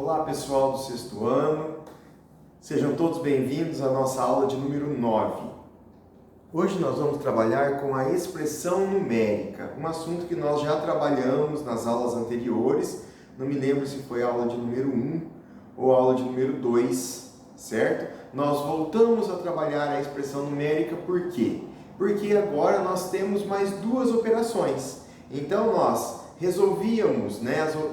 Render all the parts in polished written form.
Olá pessoal do sexto ano, sejam todos bem-vindos à nossa aula de número 9. Hoje nós vamos trabalhar com a expressão numérica, um assunto que nós já trabalhamos nas aulas anteriores, não me lembro se foi a aula de número 1 ou a aula de número 2, certo? Nós voltamos a trabalhar a expressão numérica, por quê? Porque agora nós temos mais duas operações, então nós resolvíamos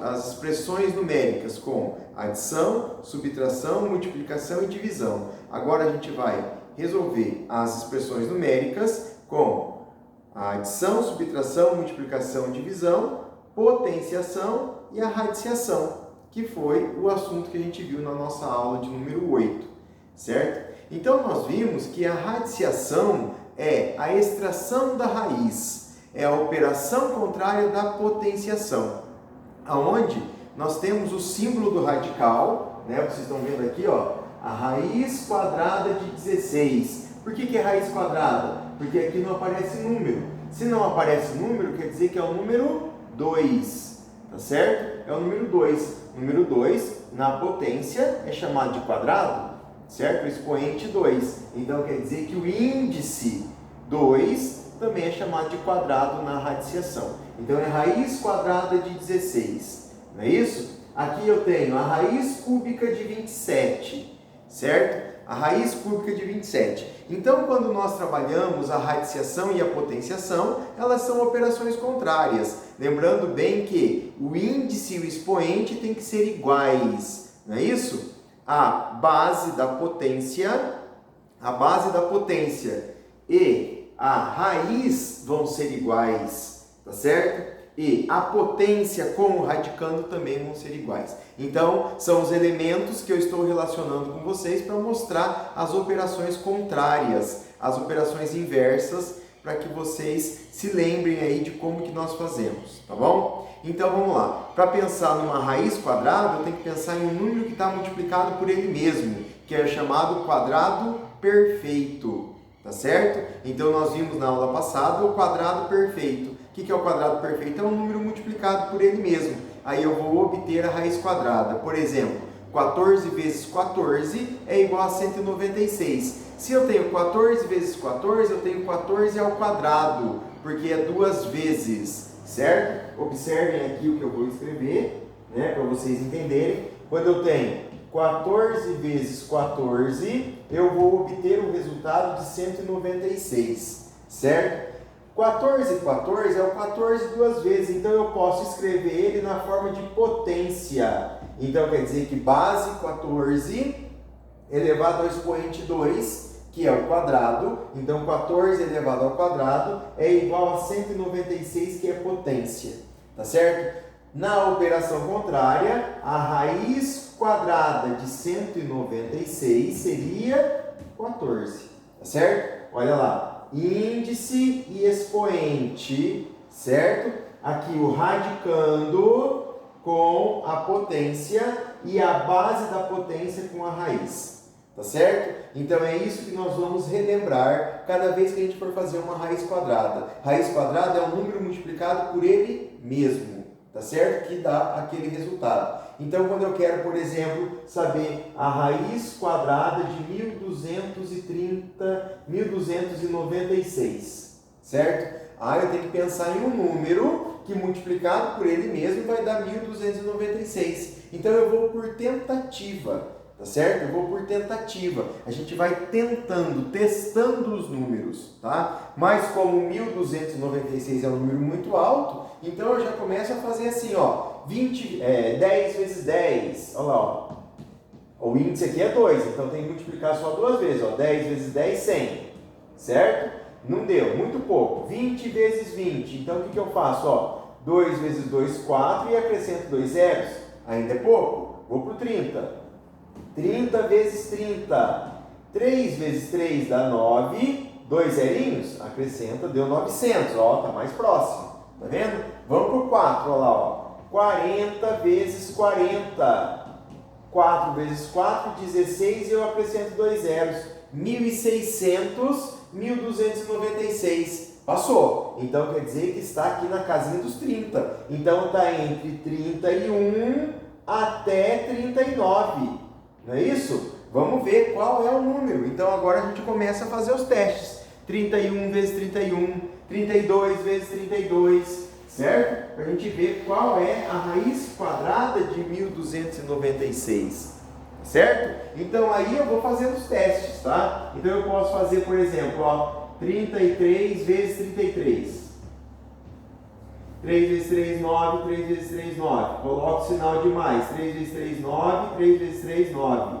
as expressões numéricas com adição, subtração, multiplicação e divisão. Agora a gente vai resolver as expressões numéricas com a adição, subtração, multiplicação e divisão, potenciação e a radiciação, que foi o assunto que a gente viu na nossa aula de número 8, certo? Então nós vimos que a radiciação é a extração da raiz, é a operação contrária da potenciação, aonde nós temos o símbolo do radical, vocês estão vendo aqui, a raiz quadrada de 16. Por que é raiz quadrada? Porque aqui não aparece número. Se não aparece número, quer dizer que é o número 2, tá certo? É o número 2. Número 2, na potência, é chamado de quadrado, certo? O expoente 2. Então, quer dizer que o índice 2 também é chamado de quadrado na radiciação. Então, é raiz quadrada de 16, não é isso? Aqui eu tenho a raiz cúbica de 27, certo? A raiz cúbica de 27. Então, quando nós trabalhamos a radiciação e a potenciação, elas são operações contrárias. Lembrando bem que o índice e o expoente têm que ser iguais, não é isso? A base da potência e a raiz vão ser iguais, tá certo? E a potência com o radicando também vão ser iguais. Então, são os elementos que eu estou relacionando com vocês para mostrar as operações contrárias, as operações inversas, para que vocês se lembrem aí de como que nós fazemos, tá bom? Então, vamos lá. Para pensar numa raiz quadrada, eu tenho que pensar em um número que está multiplicado por ele mesmo, que é chamado quadrado perfeito. Tá certo? Então, nós vimos na aula passada o quadrado perfeito. O que é o quadrado perfeito? É um número multiplicado por ele mesmo. Aí eu vou obter a raiz quadrada. Por exemplo, 14 vezes 14 é igual a 196. Se eu tenho 14 vezes 14, eu tenho 14 ao quadrado, porque é duas vezes, certo? Observem aqui o que eu vou escrever, para vocês entenderem. Quando eu tenho 14 vezes 14, eu vou obter um resultado de 196, certo? 14 e 14 é o 14 duas vezes, então eu posso escrever ele na forma de potência. Então quer dizer que base 14 elevado ao expoente 2, que é o quadrado, então 14 elevado ao quadrado é igual a 196, que é potência, tá certo? Na operação contrária, a raiz quadrada de 196 seria 14, tá certo? Olha lá, índice e expoente, certo? Aqui o radicando com a potência e a base da potência com a raiz, tá certo? Então é isso que nós vamos relembrar cada vez que a gente for fazer uma raiz quadrada. Raiz quadrada é um número multiplicado por ele mesmo, tá certo? Que dá aquele resultado. Então, quando eu quero, por exemplo, saber a raiz quadrada de 1296, certo? Eu tenho que pensar em um número que multiplicado por ele mesmo vai dar 1296. Então, eu vou por tentativa, tá certo? Eu vou por tentativa. A gente vai testando os números, tá? Mas como 1296 é um número muito alto, então eu já começo a fazer assim, 10 vezes 10, olha lá, o índice aqui é 2, então tem que multiplicar só duas vezes, 10 vezes 10, 100, certo? Não deu, muito pouco. 20 vezes 20, então o que eu faço? 2 vezes 2, 4 e acrescento 2 zeros, ainda é pouco, vou para o 30. 30 vezes 30, 3 vezes 3 dá 9, 2 zerinhos, acrescenta, deu 900, tá mais próximo, tá vendo? Vamos para o 4, olha lá, 40 vezes 40, 4 vezes 4, 16 e eu acrescento 2 zeros, 1.600, 1.296, passou, então quer dizer que está aqui na casinha dos 30, então está entre 31 até 39. Não é isso? Vamos ver qual é o número. Então agora a gente começa a fazer os testes. 31 vezes 31, 32 vezes 32, certo? Para a gente ver qual é a raiz quadrada de 1296, certo? Então aí eu vou fazendo os testes, tá? Então eu posso fazer, por exemplo, ó, 33 vezes 33. 3 vezes 3, 9, 3 vezes 3, 9. Coloco o sinal de mais. 3 vezes 3, 9, 3 vezes 3, 9.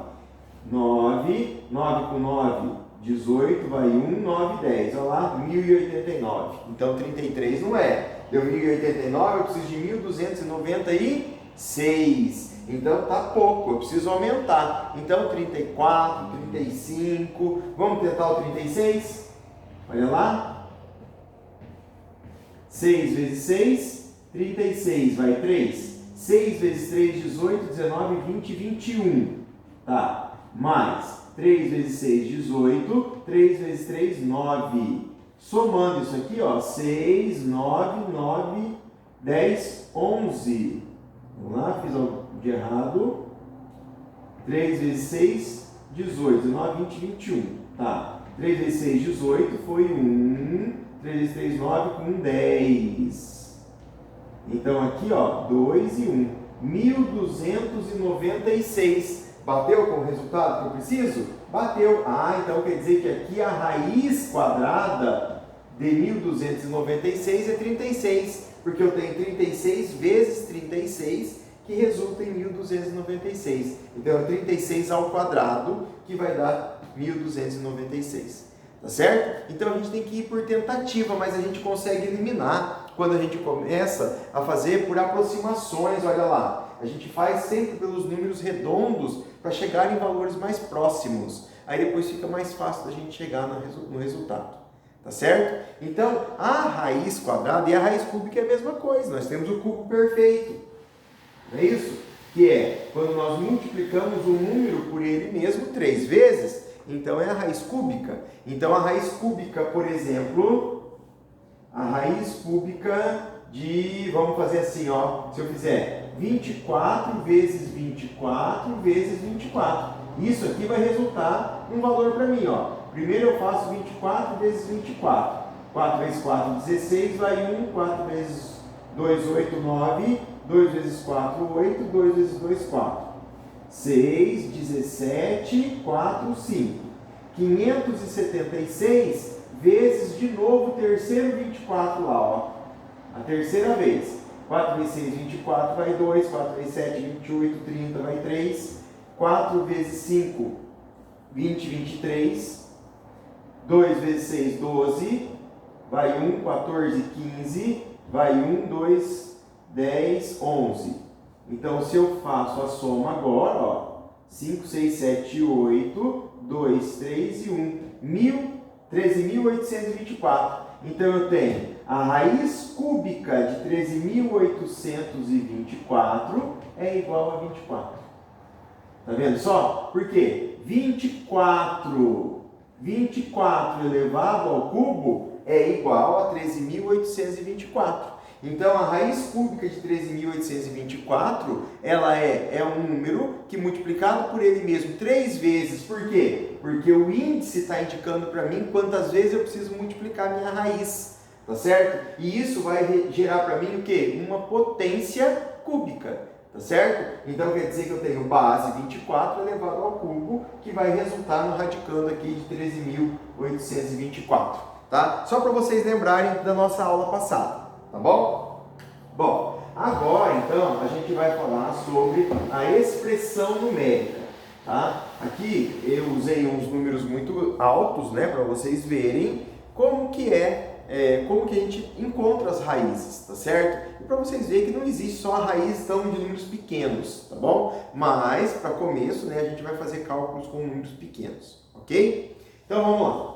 9, 9 com 9, 18, vai 1, 9, 10. Olha lá, 1089. Então 33 não é. Deu 1089, eu preciso de 1296. Então tá pouco, eu preciso aumentar. Então 34, 35. Vamos tentar o 36? Olha lá. 6 vezes 6, 36, vai 3. 6 vezes 3, 18, 19, 20, 21. Tá, mais 3 vezes 6, 18. 3 vezes 3, 9. Somando isso aqui, ó, 6, 9, 9, 10, 11. Vamos lá, fiz algo de errado. 3 vezes 6, 18, 19, 20, 21. Tá, 3 vezes 6, 18, foi 1. 3 vezes 3, 9, com 10. Então aqui, ó, 2 e 1. 1296. Bateu com o resultado que eu preciso? Bateu. Ah, então quer dizer que aqui a raiz quadrada de 1296 é 36. Porque eu tenho 36 vezes 36, que resulta em 1296. Então é 36 ao quadrado, que vai dar 1296. Tá certo? Então a gente tem que ir por tentativa, mas a gente consegue eliminar quando a gente começa a fazer por aproximações. Olha lá, a gente faz sempre pelos números redondos para chegar em valores mais próximos. Aí depois fica mais fácil da gente chegar no resultado. Tá certo? Então a raiz quadrada e a raiz cúbica é a mesma coisa. Nós temos o cubo perfeito. Não é isso? Que é quando nós multiplicamos um número por ele mesmo 3 vezes. Então é a raiz cúbica. Então a raiz cúbica, por exemplo, a raiz cúbica de, vamos fazer assim, ó, se eu fizer 24 vezes 24 vezes 24. Isso aqui vai resultar um valor para mim, ó. Primeiro eu faço 24 vezes 24. 4 vezes 4, 16, vai 1. 4 vezes 2, 8, 9. 2 vezes 4, 8. 2 vezes 2, 4. 6, 17, 4, 5. 576 vezes, de novo, o terceiro 24 lá, ó. A terceira vez. 4 vezes 6, 24, vai 2. 4 vezes 7, 28, 30, vai 3. 4 vezes 5, 20, 23. 2 vezes 6, 12. Vai 1, 14, 15. Vai 1, 2, 10, 11. Então, se eu faço a soma agora, ó, 5, 6, 7, 8, 2, 3 e 1, 13.824. Então, eu tenho a raiz cúbica de 13.824 é igual a 24. Tá vendo só? Por quê? 24 elevado ao cubo é igual a 13.824. Então, a raiz cúbica de 13.824, ela é um número que multiplicado por ele mesmo 3 vezes. Por quê? Porque o índice está indicando para mim quantas vezes eu preciso multiplicar a minha raiz, tá certo? E isso vai gerar para mim o quê? Uma potência cúbica, tá certo? Então, quer dizer que eu tenho base 24 elevado ao cubo, que vai resultar no radicando aqui de 13.824, tá? Só para vocês lembrarem da nossa aula passada. Tá bom? Bom, agora então a gente vai falar sobre a expressão numérica, tá? Aqui eu usei uns números muito altos, né, para vocês verem como que como que a gente encontra as raízes, tá certo? E para vocês verem que não existe só a raiz de números pequenos, tá bom? Mas para começo, né, a gente vai fazer cálculos com números pequenos, ok? Então vamos lá.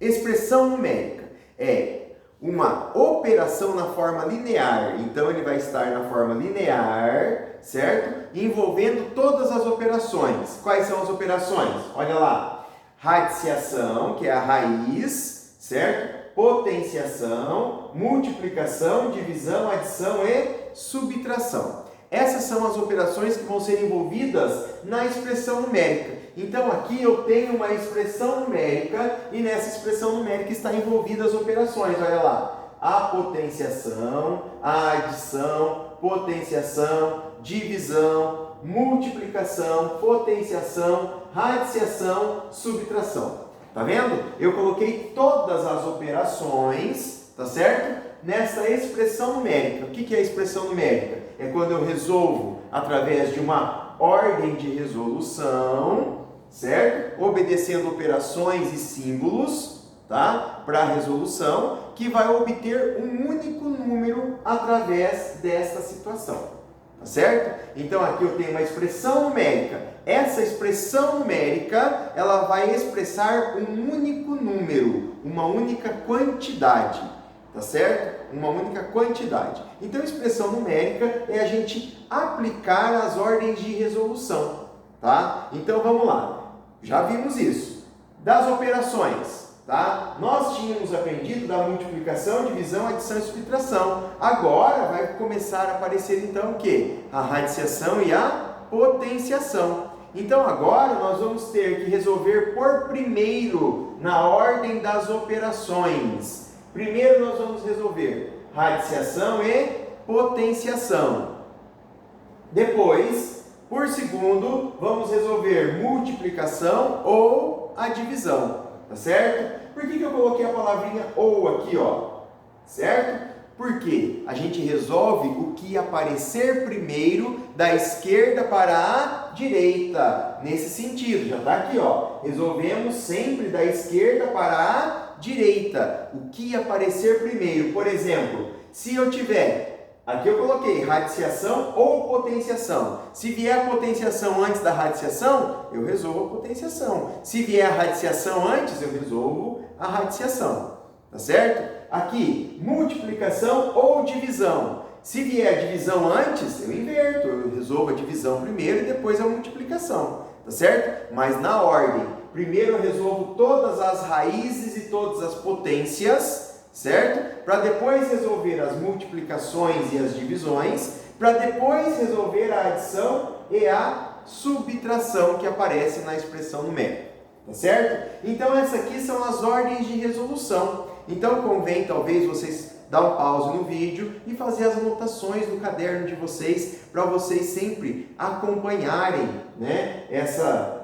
Expressão numérica é uma operação na forma linear. Então ele vai estar na forma linear, certo? Envolvendo todas as operações. Quais são as operações? Olha lá. Radiciação, que é a raiz, certo? Potenciação, multiplicação, divisão, adição e subtração. Essas são as operações que vão ser envolvidas na expressão numérica. Então aqui eu tenho uma expressão numérica e nessa expressão numérica está envolvidas as operações. Olha lá, a potenciação, a adição, potenciação, divisão, multiplicação, potenciação, radiciação, subtração. Tá vendo? Eu coloquei todas as operações, tá certo? Nessa expressão numérica. O que é a expressão numérica? É quando eu resolvo através de uma ordem de resolução, certo? Obedecendo operações e símbolos, tá? Para a resolução, que vai obter um único número através desta situação, tá certo? Então aqui eu tenho uma expressão numérica. Essa expressão numérica, ela vai expressar um único número, uma única quantidade, tá certo? Uma única quantidade. Então, expressão numérica é a gente aplicar as ordens de resolução, tá? Então, vamos lá. Já vimos isso. Das operações, tá? Nós tínhamos aprendido da multiplicação, divisão, adição e subtração. Agora vai começar a aparecer, então, o quê? A radiciação e a potenciação. Então, agora nós vamos ter que resolver por primeiro na ordem das operações. Primeiro nós vamos resolver radiciação e potenciação. Depois, por segundo, vamos resolver multiplicação ou a divisão, tá certo? Por que eu coloquei a palavrinha ou aqui, ó? Certo? Porque a gente resolve o que aparecer primeiro da esquerda para a direita. Nesse sentido, já está aqui, ó. Resolvemos sempre da esquerda para a direita. O que aparecer primeiro. Por exemplo, se eu tiver, aqui eu coloquei radiciação ou potenciação. Se vier a potenciação antes da radiciação, eu resolvo a potenciação. Se vier a radiciação antes, eu resolvo a radiciação. Tá certo? Aqui, multiplicação ou divisão. Se vier a divisão antes, eu inverto. Eu resolvo a divisão primeiro e depois a multiplicação. Tá certo? Mas na ordem. Primeiro eu resolvo todas as raízes e todas as potências, certo? Para depois resolver as multiplicações e as divisões, para depois resolver a adição e a subtração que aparece na expressão numérica, tá certo? Então essas aqui são as ordens de resolução. Então convém talvez vocês dar um pause no vídeo e fazer as anotações no caderno de vocês, para vocês sempre acompanharem, né, essa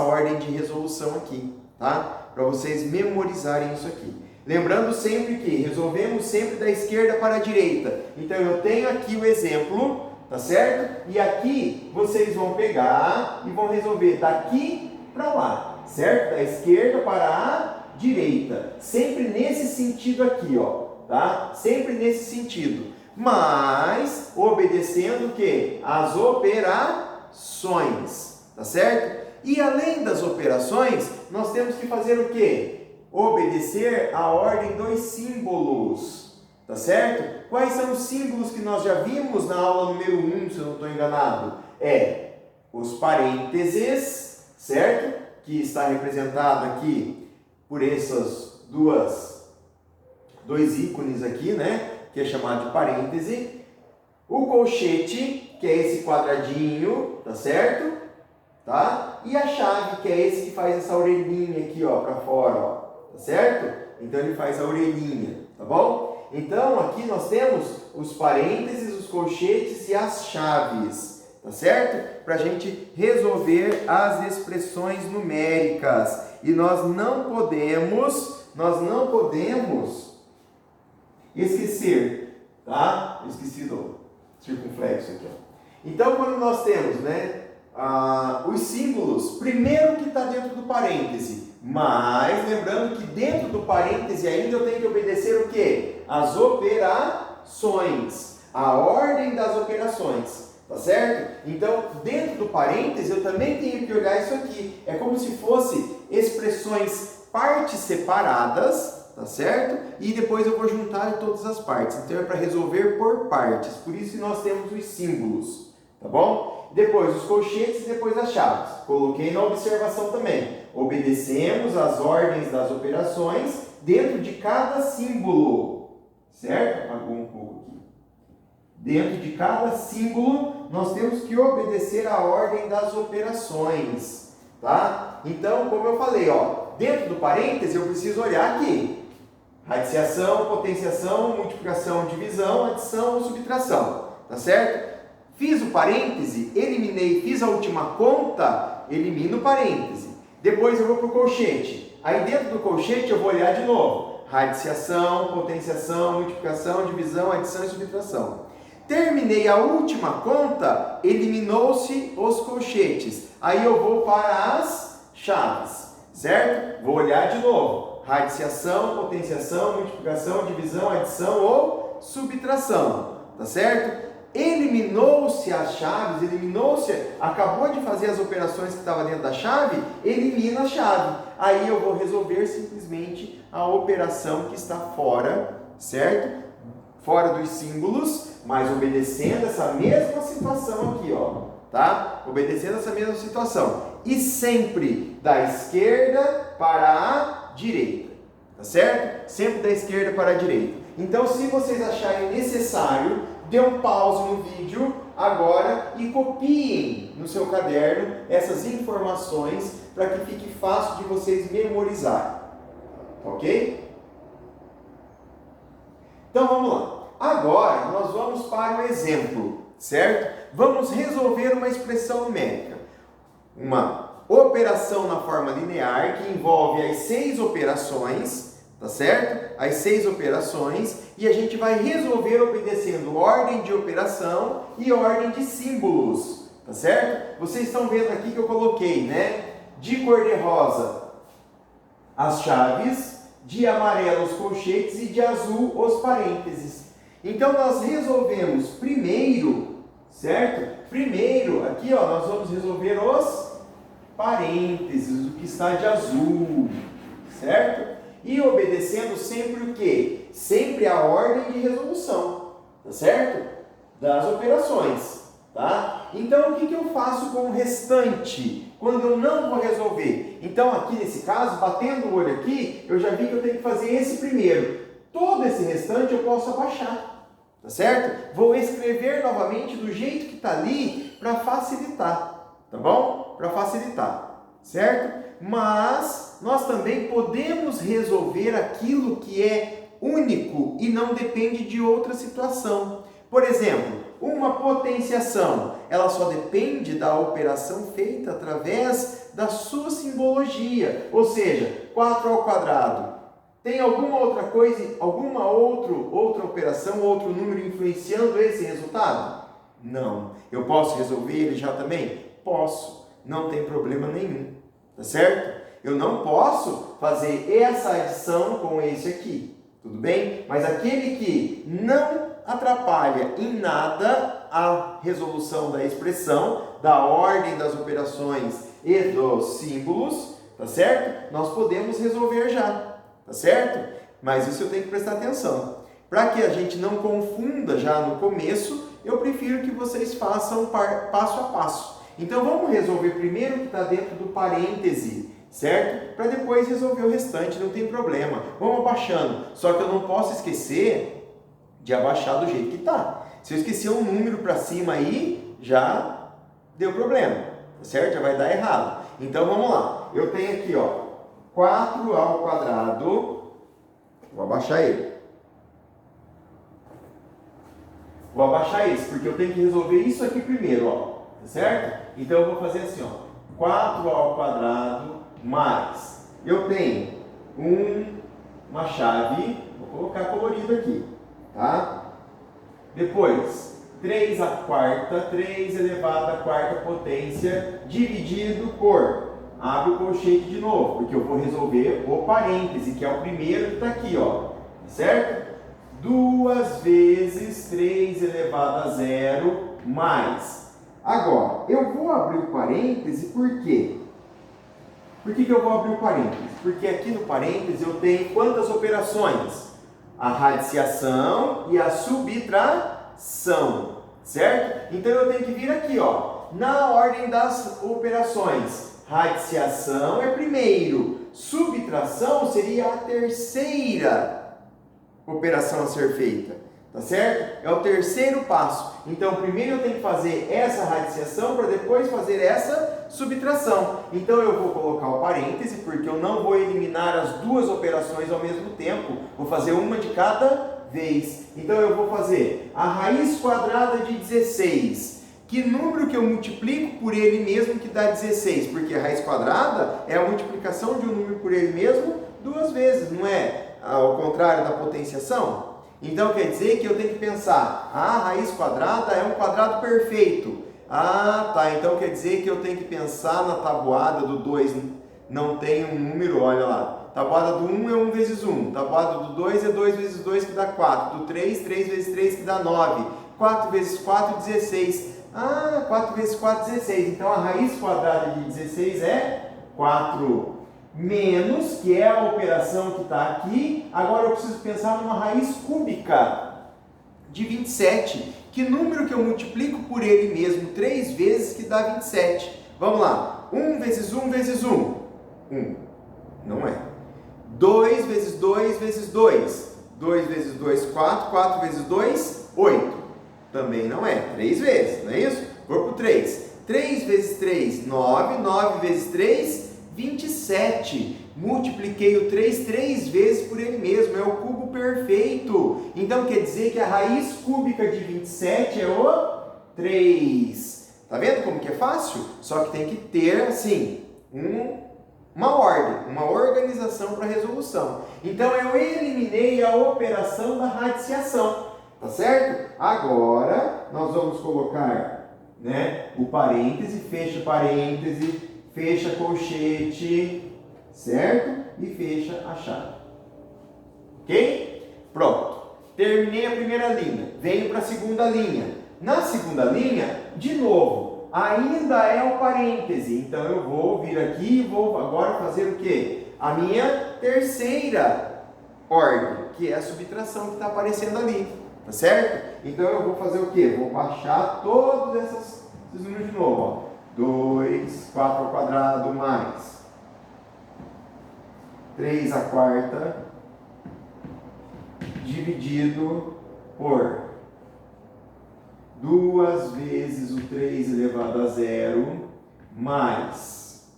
ordem de resolução aqui, tá? Para vocês memorizarem isso aqui. Lembrando sempre que resolvemos sempre da esquerda para a direita. Então eu tenho aqui o exemplo, tá certo? E aqui vocês vão pegar e vão resolver daqui para lá, certo? Da esquerda para a direita. Sempre nesse sentido aqui, ó, tá? Sempre nesse sentido. Mas obedecendo o quê? As operações, tá certo? E além das operações, nós temos que fazer o quê? Obedecer a ordem dos símbolos, tá certo? Quais são os símbolos que nós já vimos na aula número 1, se eu não estou enganado? É os parênteses, certo? Que está representado aqui por esses dois ícones aqui, né? Que é chamado de parêntese. O colchete, que é esse quadradinho, tá certo? Tá? E a chave, que é esse que faz essa orelhinha aqui, ó, para fora, ó, tá certo? Então ele faz a orelhinha, tá bom? Então aqui nós temos os parênteses, os colchetes e as chaves, tá certo? Para a gente resolver as expressões numéricas. E nós não podemos esquecer, tá? Eu esqueci do circunflexo aqui, ó. Então quando nós temos, né, os símbolos, primeiro que está dentro do parêntese, mas lembrando que dentro do parêntese ainda eu tenho que obedecer o quê? As operações, a ordem das operações, tá certo? Então, dentro do parêntese eu também tenho que olhar isso aqui, é como se fosse expressões partes separadas, tá certo? E depois eu vou juntar todas as partes, então é para resolver por partes, por isso que nós temos os símbolos, tá bom? Depois os colchetes e depois as chaves. Coloquei na observação também. Obedecemos as ordens das operações dentro de cada símbolo. Certo? Apagou um pouco aqui. Dentro de cada símbolo, nós temos que obedecer a ordem das operações, tá? Então, como eu falei, ó, dentro do parêntese eu preciso olhar aqui. Radiciação, potenciação, multiplicação, divisão, adição ou subtração, tá certo? Fiz o parêntese, eliminei, fiz a última conta, elimino o parêntese. Depois eu vou para o colchete. Aí dentro do colchete eu vou olhar de novo. Radiciação, potenciação, multiplicação, divisão, adição e subtração. Terminei a última conta, eliminou-se os colchetes. Aí eu vou para as chaves, certo? Vou olhar de novo. Radiciação, potenciação, multiplicação, divisão, adição ou subtração, tá certo? Eliminou-se as chaves, acabou de fazer as operações que estavam dentro da chave, elimina a chave. Aí eu vou resolver simplesmente a operação que está fora, certo? Fora dos símbolos, mas obedecendo essa mesma situação aqui, ó, tá? Obedecendo essa mesma situação. E sempre da esquerda para a direita, tá certo? Sempre da esquerda para a direita. Então, se vocês acharem necessário, dê um pause no vídeo agora e copiem no seu caderno essas informações para que fique fácil de vocês memorizar, ok? Então, vamos lá. Agora, nós vamos para o exemplo, certo? Vamos resolver uma expressão numérica. Uma operação na forma linear que envolve as 6 operações, tá certo? As 6 operações, e a gente vai resolver obedecendo ordem de operação e ordem de símbolos, tá certo? Vocês estão vendo aqui que eu coloquei, né? De cor de rosa as chaves, de amarelo os colchetes e de azul os parênteses. Então, nós resolvemos primeiro, certo? Primeiro, aqui, ó, nós vamos resolver os parênteses, o que está de azul, certo? E obedecendo sempre o quê? Sempre a ordem de resolução, tá certo? Das operações, tá? Então, o que eu faço com o restante, quando eu não vou resolver? Então, aqui nesse caso, batendo o olho aqui, eu já vi que eu tenho que fazer esse primeiro. Todo esse restante eu posso abaixar, tá certo? Vou escrever novamente do jeito que está ali para facilitar, tá bom? Para facilitar, certo? Mas nós também podemos resolver aquilo que é único e não depende de outra situação. Por exemplo, uma potenciação, ela só depende da operação feita através da sua simbologia, ou seja, 4 ao quadrado. Tem alguma outra coisa, alguma outra operação, outro número influenciando esse resultado? Não. Eu posso resolver ele já também? Posso. Não tem problema nenhum. Tá certo? Eu não posso fazer essa adição com esse aqui. Tudo bem? Mas aquele que não atrapalha em nada a resolução da expressão, da ordem das operações e dos símbolos, tá certo? Nós podemos resolver já. Tá certo? Mas isso eu tenho que prestar atenção. Para que a gente não confunda já no começo, eu prefiro que vocês façam passo a passo. Então vamos resolver primeiro o que está dentro do parêntese, certo? Para depois resolver o restante, não tem problema. Vamos abaixando. Só que eu não posso esquecer de abaixar do jeito que está. Se eu esquecer um número para cima aí, já deu problema, tá certo? Já vai dar errado. Então vamos lá. Eu tenho aqui, ó, 4 ao quadrado, vou abaixar ele. Vou abaixar esse, porque eu tenho que resolver isso aqui primeiro, ó, tá certo? Então eu vou fazer assim, ó, 4 ao quadrado mais, eu tenho uma chave, vou colocar colorido aqui, tá? Depois, 3 à quarta, 3 elevado à quarta potência, dividido por... Abre o colchete de novo, porque eu vou resolver o parêntese, que é o primeiro que está aqui, ó, certo? 2 vezes 3 elevado a 0 mais. Agora, eu vou abrir o parêntese por quê? Por que eu vou abrir o parêntese? Porque aqui no parêntese eu tenho quantas operações? A radiciação e a subtração, certo? Então eu tenho que vir aqui, ó, na ordem das operações. Radiciação é primeiro, subtração seria a terceira operação a ser feita, tá certo? É o terceiro passo. Então, primeiro eu tenho que fazer essa radiciação para depois fazer essa subtração. Então, eu vou colocar o parêntese, porque eu não vou eliminar as duas operações ao mesmo tempo. Vou fazer uma de cada vez. Então, eu vou fazer a raiz quadrada de 16. Que número que eu multiplico por ele mesmo que dá 16? Porque a raiz quadrada é a multiplicação de um número por ele mesmo duas vezes, não é ao contrário da potenciação? Então quer dizer que eu tenho que pensar, a raiz quadrada é um quadrado perfeito. Ah, tá, então quer dizer que eu tenho que pensar na tabuada do 2, não tem um número, olha lá. Tabuada do 1 é 1 vezes 1, tabuada do 2 é 2 vezes 2 que dá 4, do 3, 3 vezes 3 que dá 9, 4 vezes 4, 16. Ah, 4 vezes 4, 16. Então, a raiz quadrada de 16 é 4. Menos, que é a operação que está aqui. Agora, eu preciso pensar numa raiz cúbica de 27. Que número que eu multiplico por ele mesmo 3 vezes que dá 27? Vamos lá. 1 vezes 1 vezes 1. 1. Não é. 2 vezes 2 vezes 2. 2 vezes 2, 4. 4 vezes 2, 8. Também não é. 3 vezes, não é isso? Vou para o 3. 3 vezes 3, 9. 9 vezes 3, 27. Multipliquei o 3 3 vezes por ele mesmo. É o cubo perfeito. Então, quer dizer que a raiz cúbica de 27 é o 3. Tá vendo como que é fácil? Só que tem que ter, assim, uma ordem, uma organização para a resolução. Então, eu eliminei a operação da radiciação. Tá certo? Agora, nós vamos colocar, né, o parêntese, fecha colchete, certo? E fecha a chave. Ok? Pronto. Terminei a primeira linha. Venho para a segunda linha. Na segunda linha, de novo, ainda é o parêntese. Então, eu vou vir aqui e vou agora fazer o quê? A minha terceira ordem, que é a subtração que está aparecendo ali. Tá certo? Então eu vou fazer o quê? Vou baixar todos esses números de novo. Ó. 2, 4 ao quadrado mais 3 à quarta dividido por 2 vezes o 3 elevado a 0 mais.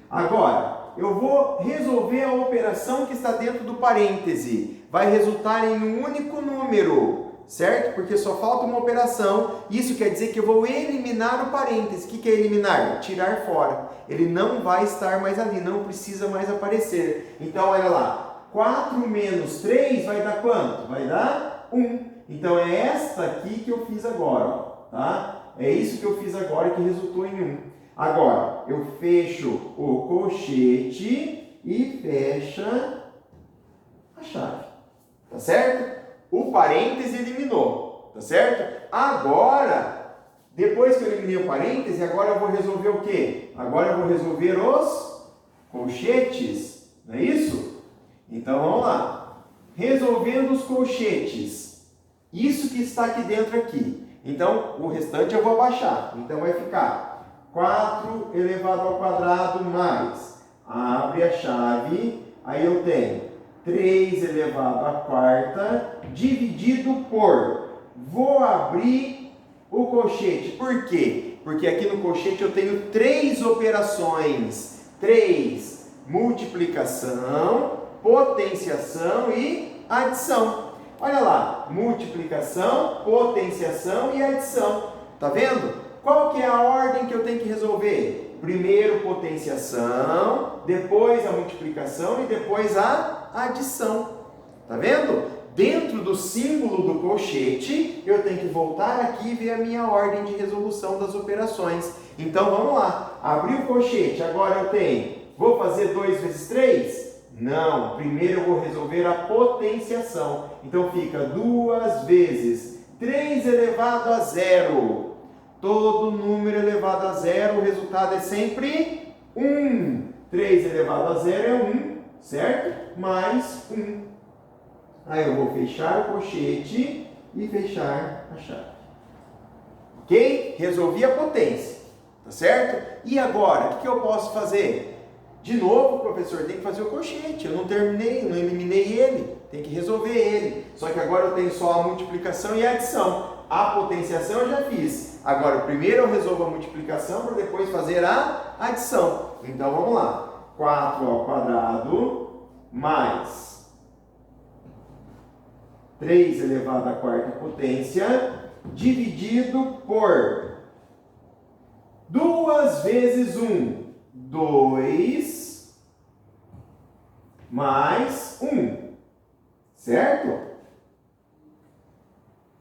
Agora, eu vou resolver a operação que está dentro do parêntese. Vai resultar em um único número, certo? Porque só falta uma operação. Isso quer dizer que eu vou eliminar o parêntese. O que é eliminar? Tirar fora. Ele não vai estar mais ali, não precisa mais aparecer. Então, olha lá. 4 menos 3 vai dar quanto? Vai dar 1. Então, é esta aqui que eu fiz agora, ó, tá? É isso que eu fiz agora que resultou em 1. Agora, eu fecho o colchete e fecha a chave. Tá certo? O parêntese eliminou. Tá certo? Agora, depois que eu eliminei o parêntese, agora eu vou resolver o quê? Agora eu vou resolver os colchetes. Não é isso? Então, vamos lá. Resolvendo os colchetes. Isso que está aqui dentro aqui. Então, o restante eu vou abaixar. Então, vai ficar 4 elevado ao quadrado mais. Abre a chave. Aí eu tenho 3 elevado à quarta dividido por. Vou abrir o colchete. Por quê? Porque aqui no colchete eu tenho 3 operações. 3. Multiplicação, potenciação e adição. Olha lá. Multiplicação, potenciação e adição. Tá vendo? Qual que é a ordem que eu tenho que resolver? Primeiro potenciação, depois a multiplicação e depois a adição. Tá vendo? Dentro do símbolo do colchete, eu tenho que voltar aqui e ver a minha ordem de resolução das operações. Então, vamos lá. Abri o colchete, agora eu tenho. Vou fazer 2 vezes 3? Não. Primeiro eu vou resolver a potenciação. Então, fica 2 vezes 3 elevado a 0. Todo número elevado a 0, o resultado é sempre 1. 3 elevado a 0 é 1, certo? Mais 1. Aí eu vou fechar o colchete e fechar a chave. Ok? Resolvi a potência, tá certo? E agora, o que eu posso fazer? De novo, professor, tem que fazer o colchete. Eu não terminei, não eliminei ele. tem que resolver ele. Só que agora eu tenho só a multiplicação e a adição. A potenciação eu já fiz. Agora, primeiro eu resolvo a multiplicação para depois fazer a adição. Então, vamos lá. 4 ao quadrado mais 3 elevado à quarta potência dividido por 2 vezes 1, 2 mais 1, certo?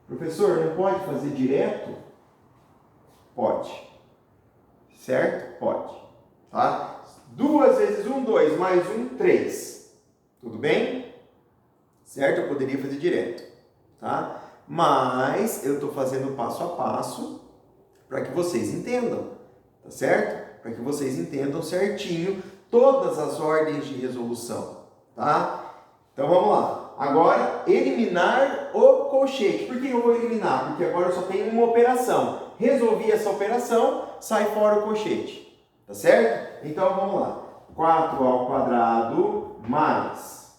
Professor, não pode fazer direto? Pode. Certo? Pode. Tá? 2 vezes 1, 2, mais 1, 3. Tudo bem? Certo? Eu poderia fazer direto. Tá? Mas eu estou fazendo passo a passo para que vocês entendam. Tá certo? Para que vocês entendam certinho todas as ordens de resolução. Tá? Então vamos lá. Agora, eliminar o colchete. Por que eu vou eliminar? Porque agora eu só tenho uma operação. Resolvi essa operação, sai fora o colchete. Tá certo? Então vamos lá. 4 ao quadrado mais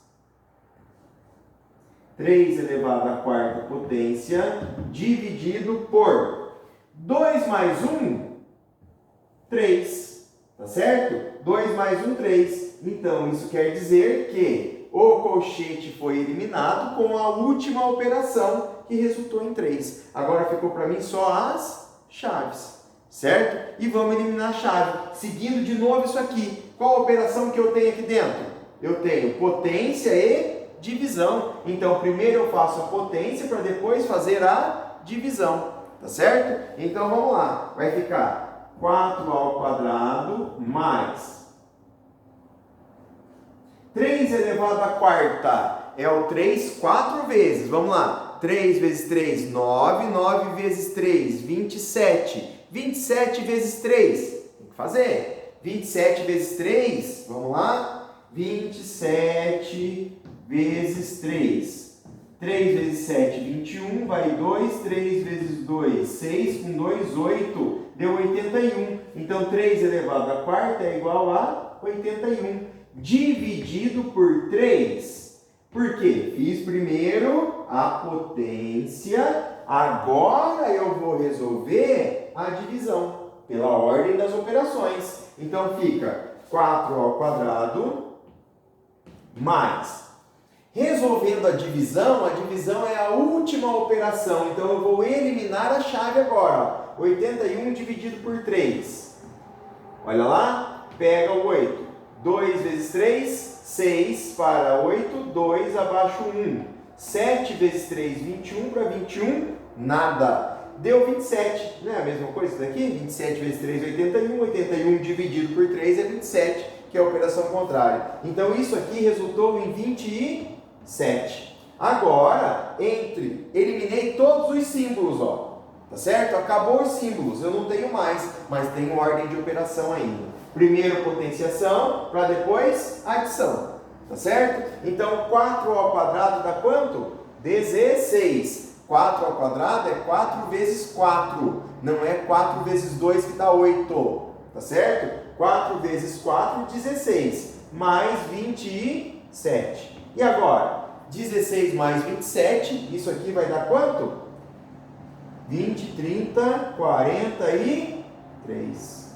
3 elevado à quarta potência dividido por 2 mais 1, 3. Tá certo? 2 mais 1, 3. Então, isso quer dizer que o colchete foi eliminado com a última operação que resultou em 3. Agora ficou para mim só as chaves, certo? E vamos eliminar a chave, seguindo de novo isso aqui. Qual a operação que eu tenho aqui dentro? Eu tenho potência e divisão. Então, primeiro eu faço a potência para depois fazer a divisão, tá certo? Então, vamos lá. Vai ficar 4 ao quadrado mais 3 elevado à quarta é o 3 4 vezes. Vamos lá. 3 vezes 3, 9. 9 vezes 3, 27. 27 vezes 3, tem que fazer. 27 vezes 3, vamos lá. 27 vezes 3. 3 vezes 7, 21. Vai 2. 3 vezes 2, 6. Com 2, 8. Deu 81. Então, 3 elevado à quarta é igual a 81. Dividido por 3. Por quê? Fiz primeiro a potência, agora eu vou resolver a divisão, pela ordem das operações. Então fica 4 ao quadrado mais. Resolvendo a divisão é a última operação, então eu vou eliminar a chave agora. 81 dividido por 3. Olha lá, pega o 8. 2 vezes 3, 6 para 8, 2 abaixo 1. 7 vezes 3, 21 para 21, nada. Deu 27, não é a mesma coisa isso daqui? 27 vezes 3, 81. 81 dividido por 3 é 27, que é a operação contrária. Então isso aqui resultou em 27. Agora, eliminei todos os símbolos, ó. Tá certo? Acabou os símbolos, eu não tenho mais, mas tenho ordem de operação ainda. Primeiro potenciação, para depois adição, tá certo? Então, 4 ao quadrado dá quanto? 16. 4 ao quadrado é 4 vezes 4, não é 4 vezes 2 que dá 8, tá certo? 4 vezes 4, 16, mais 27. E agora? 16 mais 27, isso aqui vai dar quanto? 20, 30, 43,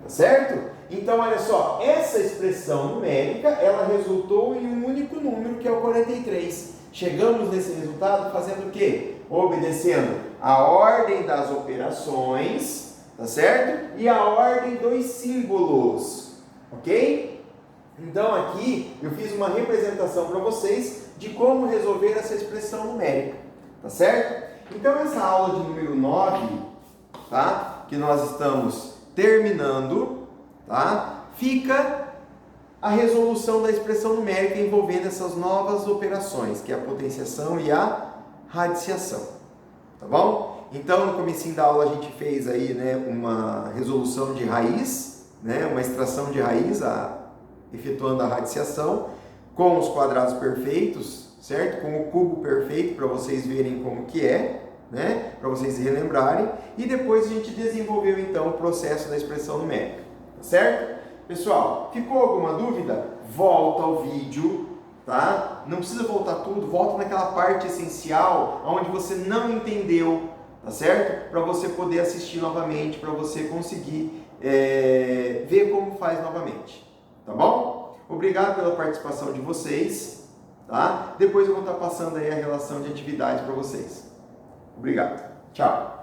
tá certo? Então, olha só, essa expressão numérica, ela resultou em um único número, que é o 43. Chegamos nesse resultado fazendo o quê? Obedecendo a ordem das operações, tá certo? E a ordem dos símbolos, ok? Então, aqui eu fiz uma representação para vocês de como resolver essa expressão numérica, tá certo? Então, essa aula de número 9, tá? Que nós estamos terminando, tá? Fica a resolução da expressão numérica envolvendo essas novas operações, que é a potenciação e a radiciação, tá bom? Então, no comecinho da aula a gente fez aí, né, uma resolução de raiz, né, uma extração de raiz, efetuando a radiciação, com os quadrados perfeitos, certo? Com o cubo perfeito, para vocês verem como que é, né, para vocês relembrarem, e depois a gente desenvolveu então o processo da expressão numérica. Certo? Pessoal, ficou alguma dúvida? Volta ao vídeo, tá? não precisa voltar tudo, volta naquela parte essencial, onde você não entendeu, tá certo? Para você poder assistir novamente, para você conseguir ver como faz novamente, tá bom? Obrigado pela participação de vocês, tá? Depois eu vou estar passando aí a relação de atividade para vocês. Obrigado. Tchau.